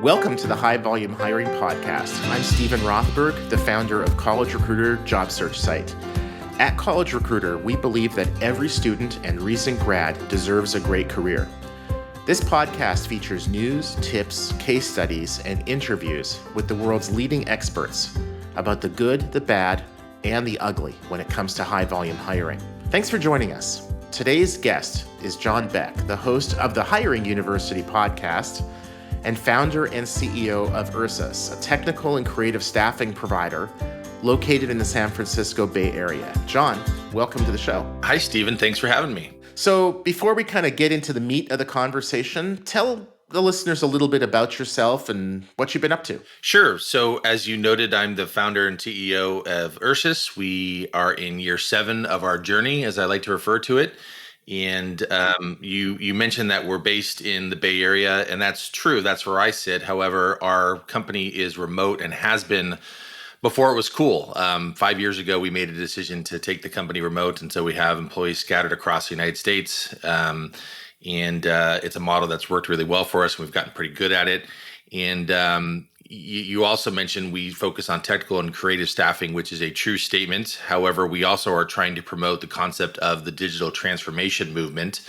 Welcome to the High Volume Hiring Podcast. I'm Steven Rothberg, the founder of College Recruiter job search site. At College Recruiter, we believe that every student and recent grad deserves a great career. This podcast features news, tips, case studies, and interviews with the world's leading experts about the good, the bad, and the ugly when it comes to high volume hiring. Thanks for joining us. Today's guest is Jon Beck, the host of the Hiring University podcast and founder and CEO of Ursus, a technical and creative staffing provider located in the San Francisco Bay Area. Jon, welcome to the show. Hi, Steven. Thanks for having me. So before we kind of get into the meat of the conversation, tell the listeners a little bit about yourself and what you've been up to. Sure. So as you noted, I'm the founder and CEO of Ursus. We are in year 7 of our journey, as I like to refer to it. And you mentioned that we're based in the Bay Area, and that's true. That's where I sit. However, our company is remote and has been before it was cool. 5 years ago, we made a decision to take the company remote, and so we have employees scattered across the United States. And it's a model that's worked really well for us. We've gotten pretty good at it. And you also mentioned we focus on technical and creative staffing, which is a true statement. However, we also are trying to promote the concept of the digital transformation movement,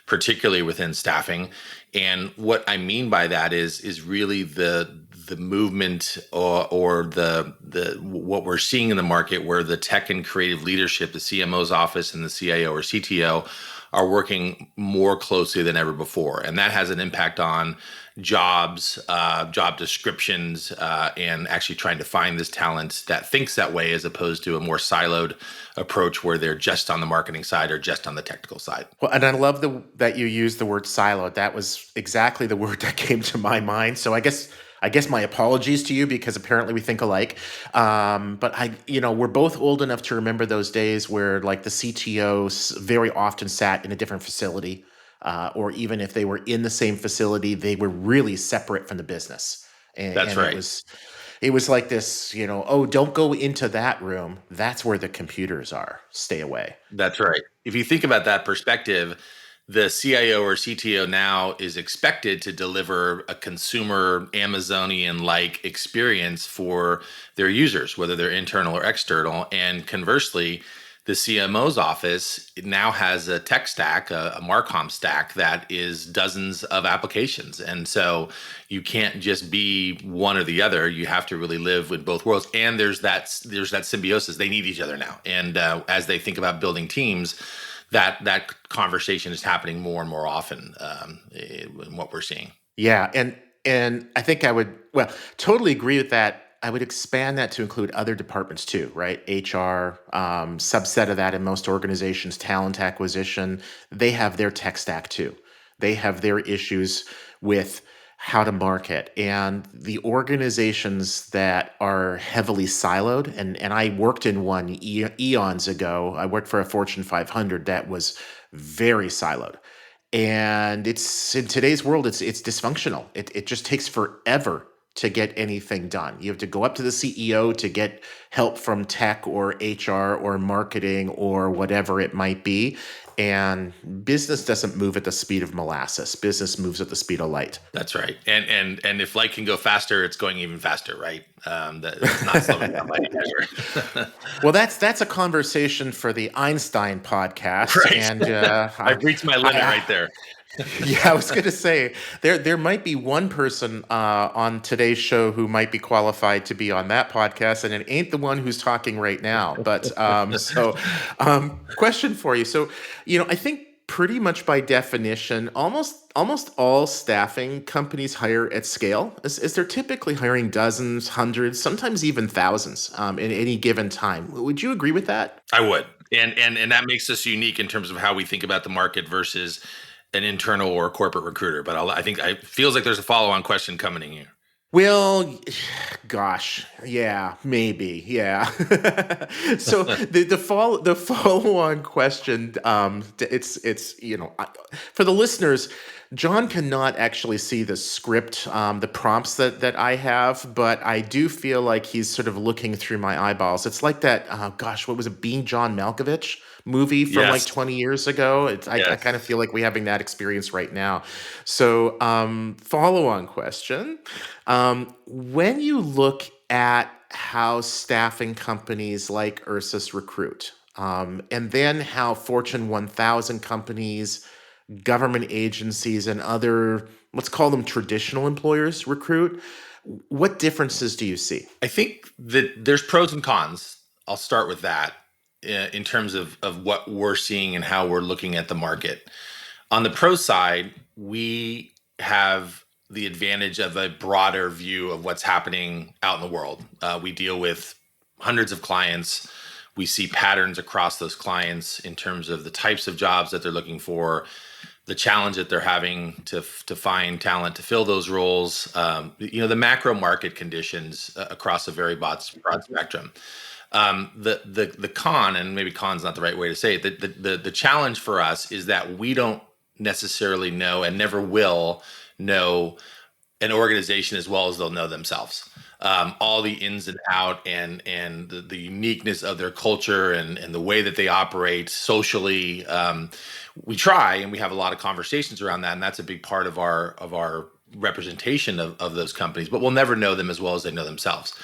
particularly within staffing. And what I mean by that is really the movement or the what we're seeing in the market, where the tech and creative leadership, the CMO's office and the CIO or CTO, are working more closely than ever before. And that has an impact on jobs, job descriptions, and actually trying to find this talent that thinks that way, as opposed to a more siloed approach where they're just on the marketing side or just on the technical side. Well, and I love that you used the word siloed. That was exactly the word that came to my mind. So I guess my apologies to you, because apparently we think alike. But we're both old enough to remember those days where like the CTOs very often sat in a different facility, or even if they were in the same facility, they were really separate from the business. That's right. It was like this, oh, don't go into that room. That's where the computers are. Stay away. That's right. If you think about that perspective, the CIO or CTO now is expected to deliver a consumer Amazonian-like experience for their users, whether they're internal or external. And conversely, the CMO's office now has a tech stack, a Marcom stack that is dozens of applications. And so you can't just be one or the other. You have to really live with both worlds. And there's that symbiosis. They need each other now. And as they think about building teams, that conversation is happening more and more often in what we're seeing. Yeah, and I think I would totally agree with that. I would expand that to include other departments too, right? HR, subset of that in most organizations, talent acquisition. They have their tech stack too. They have their issues with how to market. And the organizations that are heavily siloed, and I worked in one eons ago. I worked for a Fortune 500 that was very siloed. And it's in today's world, it's dysfunctional. It just takes forever to get anything done. You have to go up to the CEO to get help from tech or HR or marketing or whatever it might be. And business doesn't move at the speed of molasses. Business moves at the speed of light. That's right. And if light can go faster, it's going even faster, right? That's not slowing down by any measure. Well, that's a conversation for the Einstein podcast. Right. And I've reached my limit right there. Yeah, I was going to say there might be one person on today's show who might be qualified to be on that podcast, and it ain't the one who's talking right now. But question for you. So, I think pretty much by definition, almost all staffing companies hire at scale. Is they're typically hiring dozens, hundreds, sometimes even thousands in any given time. Would you agree with that? I would, and that makes us unique in terms of how we think about the market versus an internal or corporate recruiter. But I think it feels like there's a follow-on question coming in here. Well, gosh, yeah, maybe, yeah. So the follow-on question, it's for the listeners, John cannot actually see the script, the prompts that I have, but I do feel like he's sort of looking through my eyeballs. It's like that, gosh, what was it, Being John Malkovich movie from like Yes. 20 years ago? I kind of Yes. feel like we're having that experience right now. So, follow-on question. When you look at how staffing companies like Ursus recruit, and then how Fortune 1000 companies, government agencies, and other, let's call them traditional employers recruit, what differences do you see? I think that there's pros and cons. I'll start with that in terms of what we're seeing and how we're looking at the market. On the pro side, we have the advantage of a broader view of what's happening out in the world. We deal with hundreds of clients. We see patterns across those clients in terms of the types of jobs that they're looking for, the challenge that they're having to find talent to fill those roles. The macro market conditions across a very broad spectrum. The con, and maybe con's not the right way to say it. The challenge for us is that we don't necessarily know and never will know an organization as well as they'll know themselves. All the ins and out and the uniqueness of their culture and the way that they operate socially. We try and we have a lot of conversations around that, and that's a big part of our representation of those companies. But we'll never know them as well as they know themselves.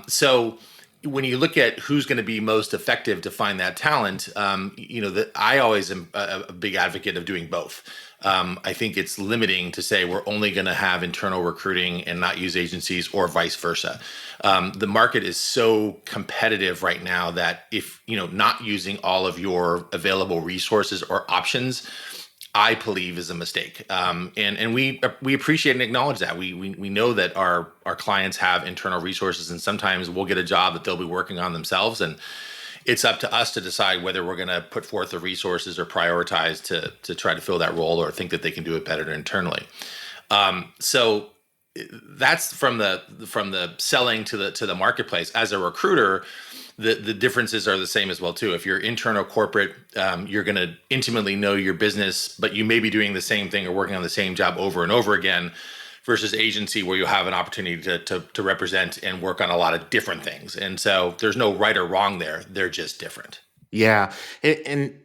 So when you look at who's going to be most effective to find that talent, that I always am a big advocate of doing both. I think it's limiting to say we're only going to have internal recruiting and not use agencies, or vice versa. The market is so competitive right now that if not using all of your available resources or options, I believe is a mistake. And we appreciate and acknowledge that. We know that our clients have internal resources, and sometimes we'll get a job that they'll be working on themselves, and it's up to us to decide whether we're going to put forth the resources or prioritize to try to fill that role, or think that they can do it better internally. So that's from the selling to the marketplace. As a recruiter, the differences are the same as well too. If you're internal corporate, you're going to intimately know your business, but you may be doing the same thing or working on the same job over and over again, versus agency where you have an opportunity to represent and work on a lot of different things. And so there's no right or wrong there. They're just different. Yeah. And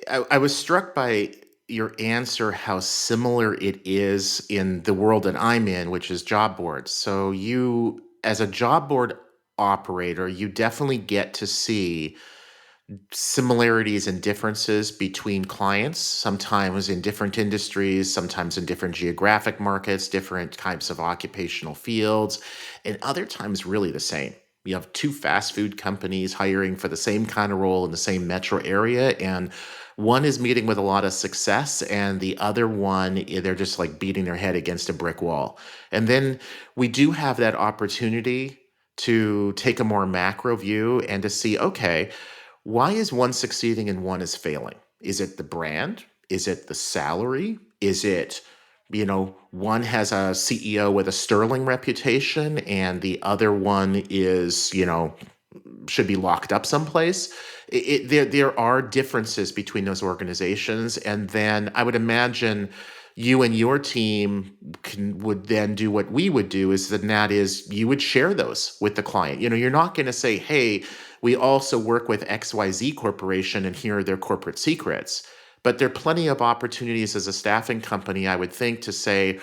I was struck by your answer, how similar it is in the world that I'm in, which is job boards. So you, as a job board operator, you definitely get to see similarities and differences between clients, sometimes in different industries, sometimes in different geographic markets, different types of occupational fields, and other times really the same. You have two fast food companies hiring for the same kind of role in the same metro area, and one is meeting with a lot of success, and the other one, they're just like beating their head against a brick wall. And then we do have that opportunity to take a more macro view and to see, okay, why is one succeeding and one is failing? Is it the brand? Is it the salary? Is it, one has a CEO with a sterling reputation and the other one is, should be locked up someplace? There are differences between those organizations. And then I would imagine you and your team would then do what we would do, is that is you would share those with the client. You're not going to say, hey, we also work with XYZ Corporation and here are their corporate secrets. But there are plenty of opportunities as a staffing company, I would think, to say,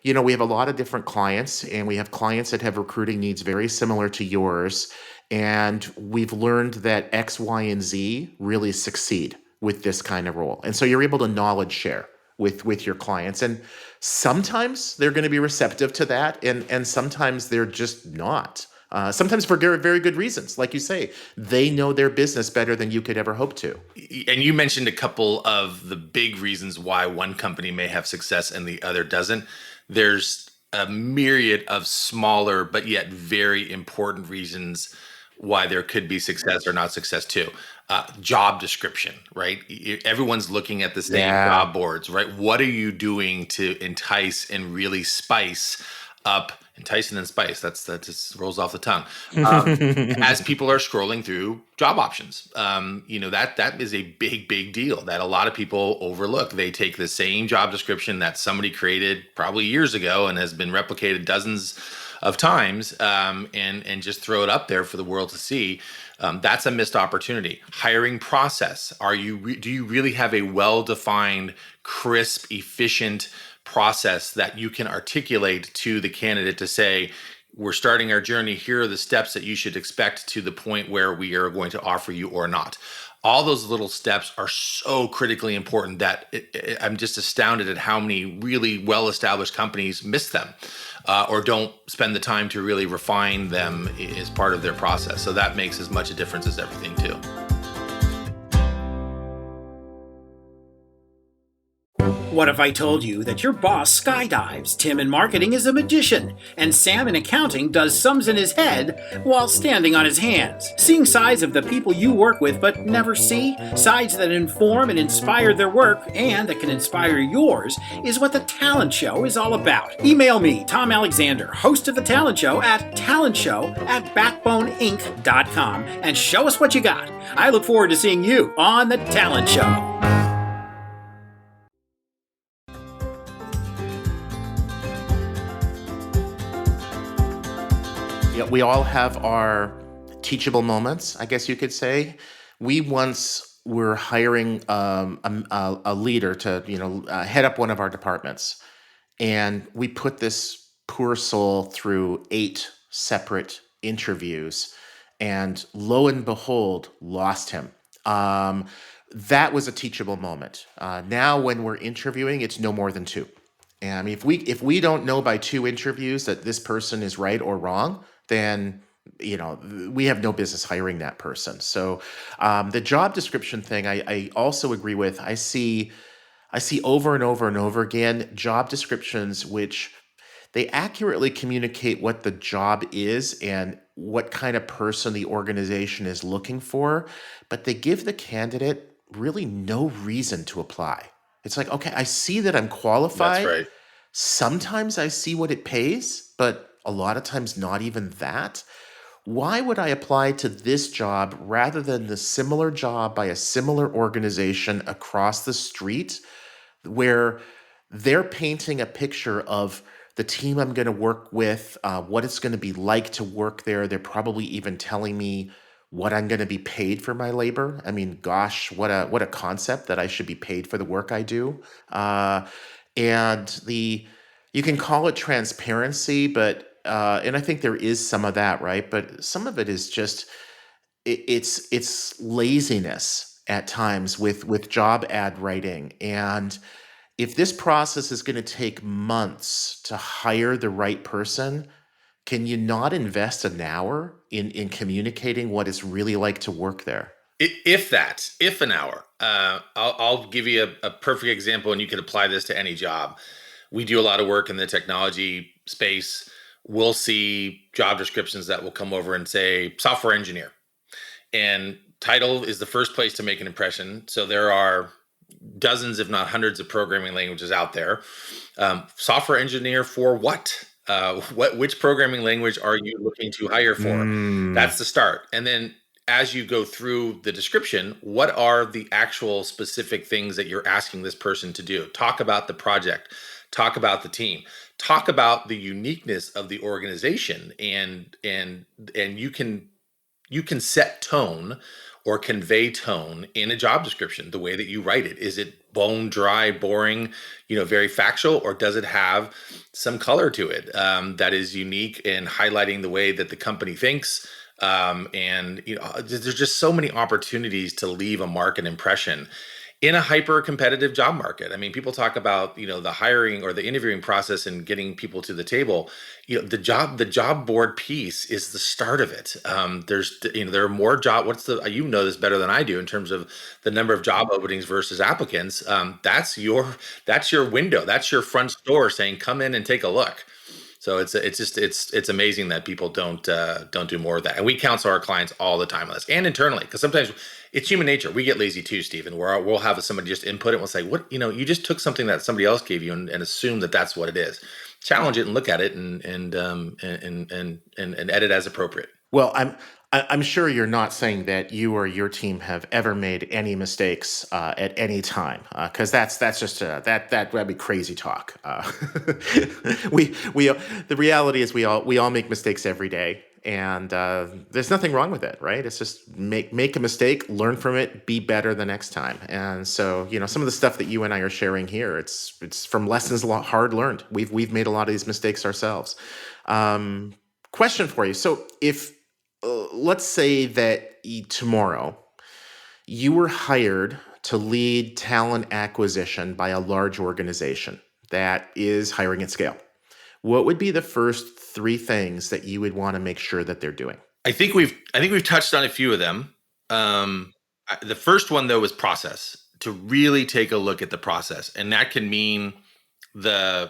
we have a lot of different clients, and we have clients that have recruiting needs very similar to yours. And we've learned that X, Y, and Z really succeed with this kind of role. And so you're able to knowledge share with your clients. And sometimes they're going to be receptive to that, and sometimes they're just not. Sometimes for very, very good reasons. Like you say, they know their business better than you could ever hope to. And you mentioned a couple of the big reasons why one company may have success and the other doesn't. There's a myriad of smaller but yet very important reasons why there could be success or not success too. Job description, right? Everyone's looking at the same Yeah. job boards, right? What are you doing to entice and really spice up, and Tyson and Spice. That just rolls off the tongue. As people are scrolling through job options, that is a big deal that a lot of people overlook. They take the same job description that somebody created probably years ago and has been replicated dozens of times, and just throw it up there for the world to see. That's a missed opportunity. Hiring process. Do you really have a well-defined, crisp, efficient process that you can articulate to the candidate to say, we're starting our journey. Here are the steps that you should expect to the point where we are going to offer you or not. All those little steps are so critically important that I'm just astounded at how many really well-established companies miss them, or don't spend the time to really refine them as part of their process. So that makes as much a difference as everything too. What if I told you that your boss skydives, Tim in marketing is a magician, and Sam in accounting does sums in his head while standing on his hands? Seeing sides of the people you work with but never see, sides that inform and inspire their work and that can inspire yours, is what The Talent Show is all about. Email me, Tom Alexander, host of The Talent Show, at talentshow@backboneinc.com, and show us what you got. I look forward to seeing you on The Talent Show. Yeah, we all have our teachable moments, I guess you could say. We once were hiring a leader to, head up one of our departments, and we put this poor soul through 8 separate interviews, and lo and behold, lost him. That was a teachable moment. Now, when we're interviewing, it's no more than 2. And I mean, if we don't know by 2 interviews that this person is right or wrong, then we have no business hiring that person. So the job description thing, I also agree with. I see over and over and over again job descriptions which they accurately communicate what the job is and what kind of person the organization is looking for, but they give the candidate really no reason to apply. It's like, okay, I see that I'm That's qualified. right. Sometimes I see what it pays, but a lot of times not even that. Why would I apply to this job rather than the similar job by a similar organization across the street where they're painting a picture of the team I'm going to work with, what it's going to be like to work there. They're probably even telling me what I'm going to be paid for my labor. I mean, gosh, what a concept that I should be paid for the work I do. And you can call it transparency, but and I think there is some of that, right? But some of it is just it's laziness at times with job ad writing. And if this process is going to take months to hire the right person, can you not invest an hour in communicating what it's really like to work there? If an hour. I'll give you a perfect example, and you can apply this to any job. We do a lot of work in the technology space. We'll see job descriptions that will come over and say software engineer, and title is the first place to make an impression. So there are dozens, if not hundreds, of programming languages out there. Software engineer for what? Which programming language are you looking to hire for? That's the start. And then as you go through the description, what are the actual specific things that you're asking this person to do? Talk about the project, talk about the team, talk about the uniqueness of the organization, and you can set tone or convey tone in a job description the way that you write it. Is it bone dry, boring, very factual, or does it have some color to it that is unique and highlighting the way that the company thinks? There's just so many opportunities to leave a mark and impression in a hyper competitive job market. I mean, people talk about, the hiring or the interviewing process and getting people to the table. The job board piece is the start of it. There are more you know this better than I do in terms of the number of job openings versus applicants. That's your window. That's your front door saying, come in and take a look. So it's amazing that people don't do more of that. And we counsel our clients all the time on this, and internally, because sometimes it's human nature. We get lazy too, Stephen. Where we'll have somebody just input it. We'll say, "What you just took something that somebody else gave you and assume that that's what it is." Challenge it and look at it and edit as appropriate. Well, I'm sure you're not saying that you or your team have ever made any mistakes at any time, because that's just that'd be crazy talk. We the reality is we all make mistakes every day, and there's nothing wrong with it, right? It's just make a mistake, learn from it, be better the next time. And so some of the stuff that you and I are sharing here, it's from lessons hard learned. We've made a lot of these mistakes ourselves. Question for you: so if let's say that tomorrow you were hired to lead talent acquisition by a large organization that is hiring at scale. What would be the first three things that you would want to make sure that they're doing? I think we've touched on a few of them. The first one though is process. To really take a look at the process, and that can mean the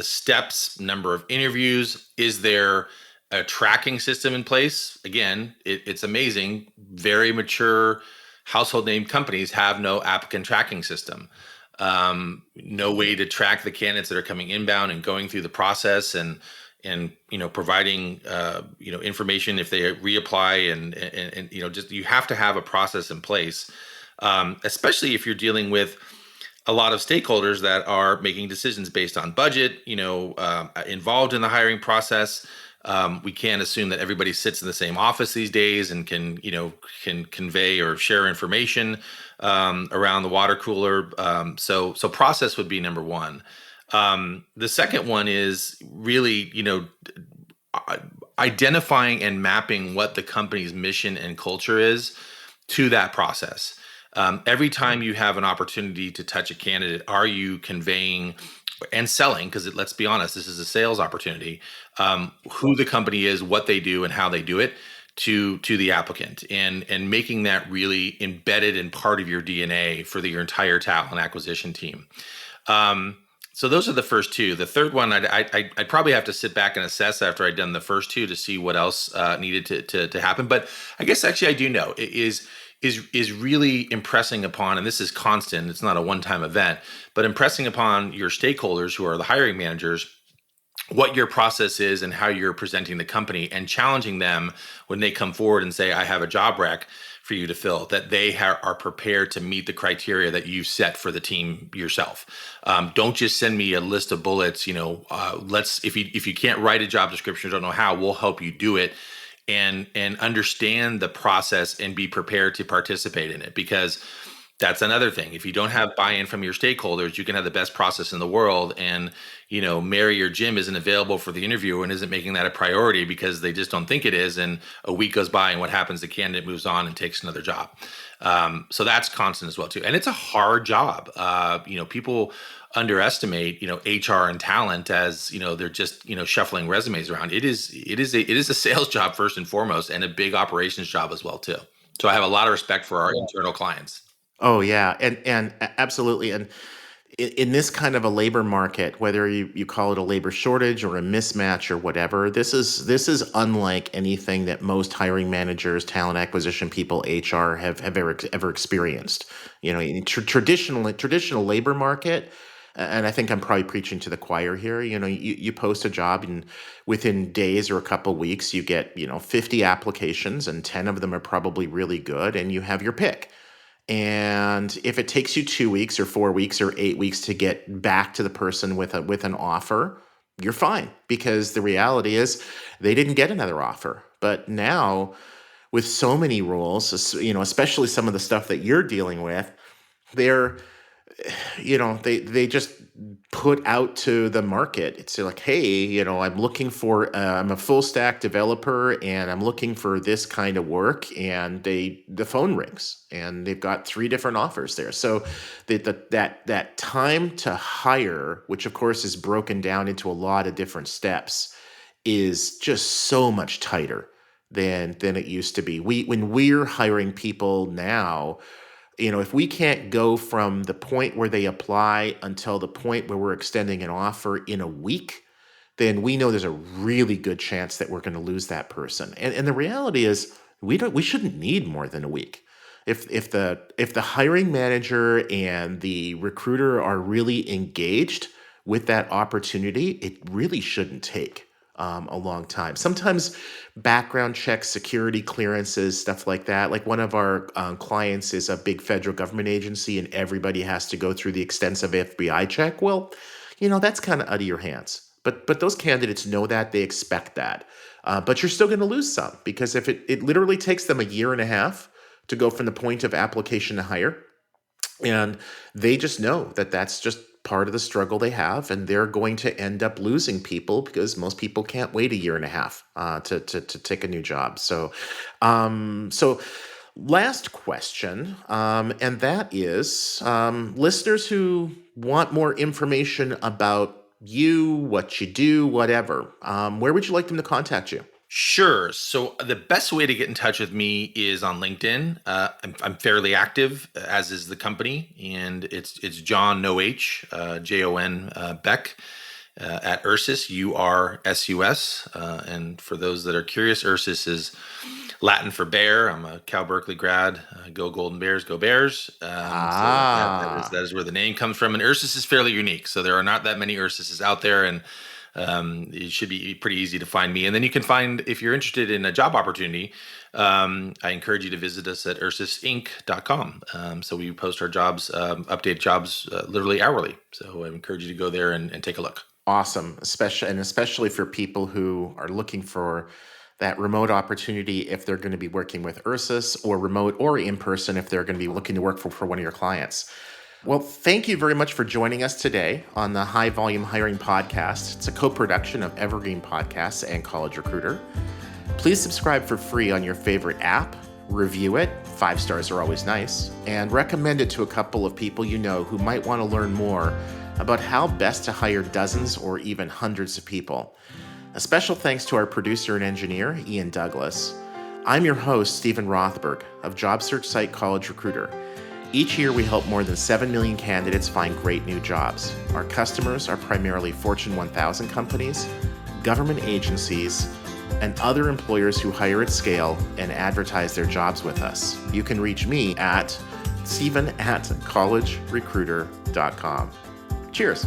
steps, number of interviews. Is there a tracking system in place? Again, it's amazing. Very mature household name companies have no applicant tracking system. No way to track the candidates that are coming inbound and going through the process and providing information if they reapply and just you have to have a process in place, especially if you're dealing with a lot of stakeholders that are making decisions based on budget, involved in the hiring process. We can't assume that everybody sits in the same office these days and can convey or share information around the water cooler. So process would be number one. The second one is really, identifying and mapping what the company's mission and culture is to that process. Every time you have an opportunity to touch a candidate, are you conveying and selling, because let's be honest, this is a sales opportunity, who the company is, what they do, and how they do it to the applicant, and making that really embedded in part of your DNA for your entire talent acquisition team. So those are the first two. The third one, I'd probably have to sit back and assess after I'd done the first two to see what else needed to happen. But I guess actually I do know is really impressing upon, and this is constant, it's not a one-time event, but impressing upon your stakeholders who are the hiring managers what your process is and how you're presenting the company, and challenging them when they come forward and say, I have a job rec for you to fill, that they are prepared to meet the criteria that you've set for the team yourself. Don't just send me a list of bullets. If you can't write a job description or don't know how, we'll help you do it. And understand the process and be prepared to participate in it, because that's another thing. If you don't have buy-in from your stakeholders, you can have the best process in the world, and Mary or Jim isn't available for the interview and isn't making that a priority because they just don't think it is, and a week goes by and what happens, the candidate moves on and takes another job. So that's constant as well too, and it's a hard job. People underestimate HR and talent as they're just shuffling resumes around. It is a sales job first and foremost, and a big operations job as well too. So I have a lot of respect for our internal clients. Oh yeah, and absolutely. And in this kind of a labor market, whether you call it a labor shortage or a mismatch or whatever, this is unlike anything that most hiring managers, talent acquisition people, HR have ever experienced. In traditional labor market. And I think I'm probably preaching to the choir here. You post a job, and within days or a couple weeks, you get 50 applications, and 10 of them are probably really good, and you have your pick. And if it takes you 2 weeks or 4 weeks or 8 weeks to get back to the person with an offer, you're fine, because the reality is they didn't get another offer. But now, with so many roles, especially some of the stuff that you're dealing with, they're they just put out to the market. It's like, hey, I'm looking for, I'm a full stack developer, and I'm looking for this kind of work. And the phone rings, and they've got 3 different offers there. So that time to hire, which of course is broken down into a lot of different steps, is just so much tighter than it used to be. When we're hiring people now, if we can't go from the point where they apply until the point where we're extending an offer in a week, then we know there's a really good chance that we're going to lose that person. And the reality is we shouldn't need more than a week. If the hiring manager and the recruiter are really engaged with that opportunity, it really shouldn't take a long time. Sometimes background checks, security clearances, stuff like that. Like one of our clients is a big federal government agency, and everybody has to go through the extensive FBI check. Well, that's kind of out of your hands. But those candidates know that, they expect that. But you're still going to lose some, because if it literally takes them a year and a half to go from the point of application to hire, and they just know that that's just part of the struggle they have, and they're going to end up losing people because most people can't wait a year and a half to take a new job. So last question, and that is listeners who want more information about you, what you do, whatever, where would you like them to contact you? Sure. So the best way to get in touch with me is on LinkedIn. I'm fairly active, as is the company, and it's Jon No H, Jon Beck, at Ursus, Ursus. And for those that are curious, Ursus is Latin for bear. I'm a Cal Berkeley grad. Go Golden Bears, go Bears. So that is where the name comes from. And Ursus is fairly unique. So there are not that many Ursuses out there, and it should be pretty easy to find me. And then you can find, if you're interested in a job opportunity, I encourage you to visit us at ursusinc.com. So we post our jobs, update jobs literally hourly. So I encourage you to go there and take a look. Awesome. Especially for people who are looking for that remote opportunity, if they're going to be working with Ursus, or remote or in person if they're going to be looking to work for one of your clients. Well, thank you very much for joining us today on the High Volume Hiring Podcast. It's a co-production of Evergreen Podcasts and College Recruiter. Please subscribe for free on your favorite app, review it, 5 stars are always nice, and recommend it to a couple of people you know who might want to learn more about how best to hire dozens or even hundreds of people. A special thanks to our producer and engineer, Ian Douglas. I'm your host, Steven Rothberg, of job search site College Recruiter. Each year, we help more than 7 million candidates find great new jobs. Our customers are primarily Fortune 1000 companies, government agencies, and other employers who hire at scale and advertise their jobs with us. You can reach me at steven@collegerecruiter.com. Cheers.